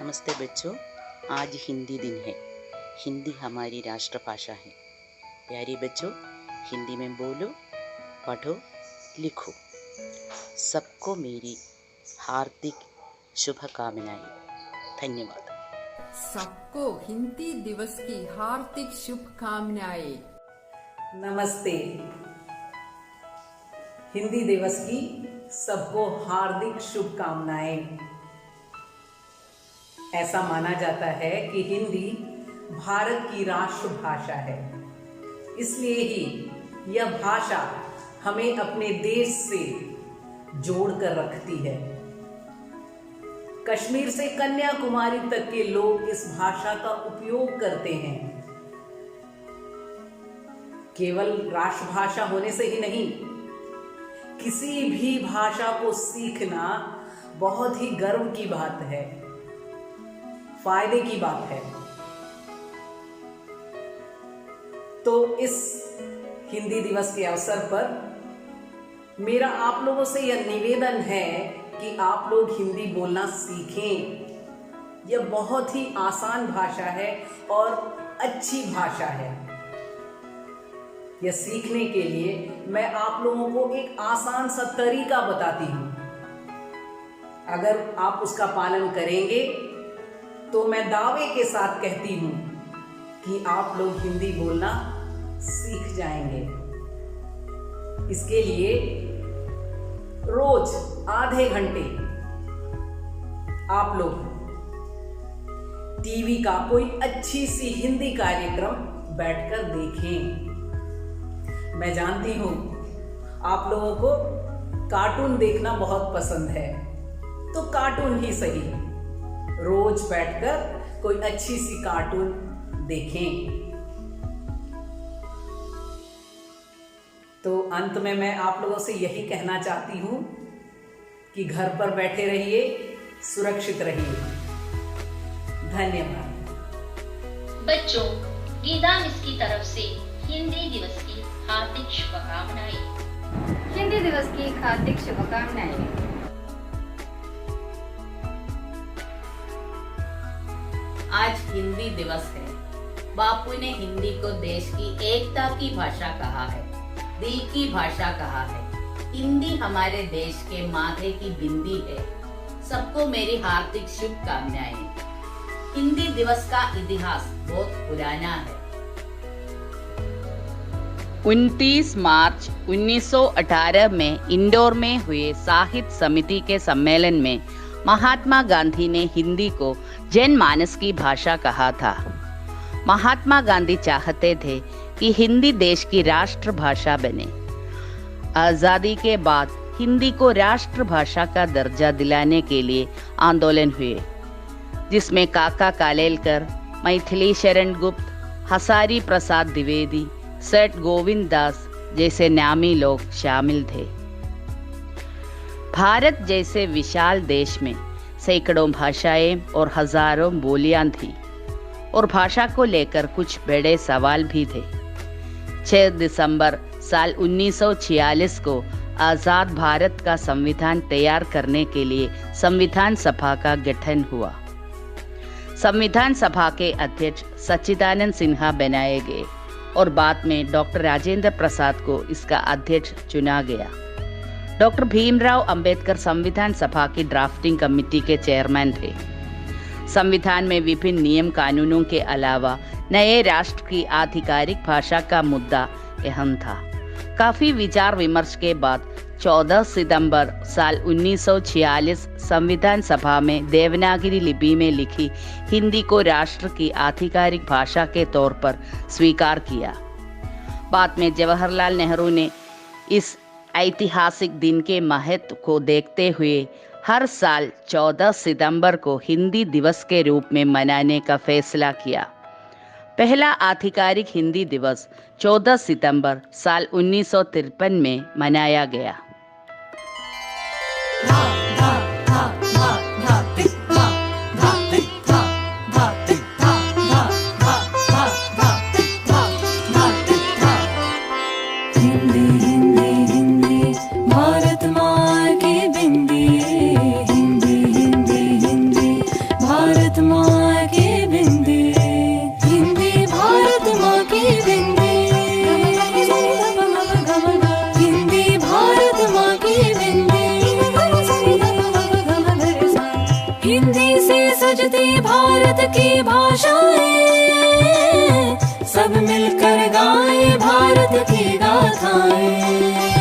नमस्ते बच्चों, आज हिंदी दिन है। हिंदी हमारी राष्ट्रभाषा है। प्यारे बच्चों, हिंदी में बोलो, पढ़ो, लिखो। सबको मेरी हार्दिक शुभकामनाएं। धन्यवाद। सबको हिंदी दिवस की हार्दिक शुभकामनाएं। नमस्ते। हिंदी दिवस की सबको हार्दिक शुभकामनाएं। ऐसा माना जाता है कि हिंदी भारत की राष्ट्रभाषा है, इसलिए ही यह भाषा हमें अपने देश से जोड़कर रखती है। कश्मीर से कन्याकुमारी तक के लोग इस भाषा का उपयोग करते हैं। केवल राष्ट्रभाषा होने से ही नहीं, किसी भी भाषा को सीखना बहुत ही गर्व की बात है, फायदे की बात है। तो इस हिंदी दिवस के अवसर पर मेरा आप लोगों से यह निवेदन है कि आप लोग हिंदी बोलना सीखें। यह बहुत ही आसान भाषा है और अच्छी भाषा है। यह सीखने के लिए मैं आप लोगों को एक आसान सा तरीका बताती हूं। अगर आप उसका पालन करेंगे तो मैं दावे के साथ कहती हूं कि आप लोग हिंदी बोलना सीख जाएंगे। इसके लिए रोज आधे घंटे आप लोग टीवी का कोई अच्छी सी हिंदी कार्यक्रम बैठकर देखें। मैं जानती हूं आप लोगों को कार्टून देखना बहुत पसंद है, तो कार्टून ही सही, रोज बैठकर कोई अच्छी सी कार्टून देखें। तो अंत में मैं आप लोगों से यही कहना चाहती हूं कि घर पर बैठे रहिए, सुरक्षित रहिए। धन्यवाद। बच्चों, गीता मिस की तरफ से हिंदी दिवस की हार्दिक शुभकामनाएं। हिंदी दिवस की हार्दिक शुभकामनाएं। आज हिंदी दिवस है। बापू ने हिंदी को देश की एकता की भाषा कहा है, दिल की भाषा कहा है। हिंदी हमारे देश के माथे की बिंदी है। सबको मेरी हार्दिक शुभकामनाएं। हिंदी दिवस का इतिहास बहुत पुराना है। 29 मार्च 1918 में इंदौर में हुए साहित्य समिति के सम्मेलन में महात्मा गांधी ने हिंदी को जनमानस की भाषा कहा था। महात्मा गांधी चाहते थे कि हिंदी देश की राष्ट्रभाषा बने। आजादी के बाद हिंदी को राष्ट्रभाषा का दर्जा दिलाने के लिए आंदोलन हुए, जिसमें काका कालेलकर, मैथिली शरण गुप्त, हजारी प्रसाद द्विवेदी, सेठ गोविंद दास जैसे नामी लोग शामिल थे। भारत जैसे विशाल देश में सैकड़ों भाषाएं और हजारों बोलियां थी और भाषा को लेकर कुछ बड़े सवाल भी थे। 6 दिसंबर साल 1946 को आजाद भारत का संविधान तैयार करने के लिए संविधान सभा का गठन हुआ। संविधान सभा के अध्यक्ष सच्चिदानंद सिन्हा बनाए गए और बाद में डॉक्टर राजेंद्र प्रसाद को इसका अध्यक्ष चुना गया। डॉक्टर भीमराव अंबेडकर संविधान सभा की ड्राफ्टिंग कमेटी के चेयरमैन थे। संविधान में विभिन्न नियम कानूनों के अलावा नए राष्ट्र की आधिकारिक भाषा का मुद्दा अहम था। काफी विचार विमर्श के बाद 14 सितंबर साल 1946 संविधान सभा में देवनागरी लिपि में लिखी हिंदी को राष्ट्र की आधिकारिक भाषा के तौर पर स्वीकार किया। बाद में जवाहरलाल नेहरू ने इस ऐतिहासिक दिन के महत्व को देखते हुए हर साल 14 सितंबर को हिंदी दिवस के रूप में मनाने का फैसला किया। पहला आधिकारिक हिंदी दिवस 14 सितंबर साल 1953 में मनाया गया। भारत हिंदी भारत की भाषा है, सब मिलकर गाएं भारत की गाथाएं।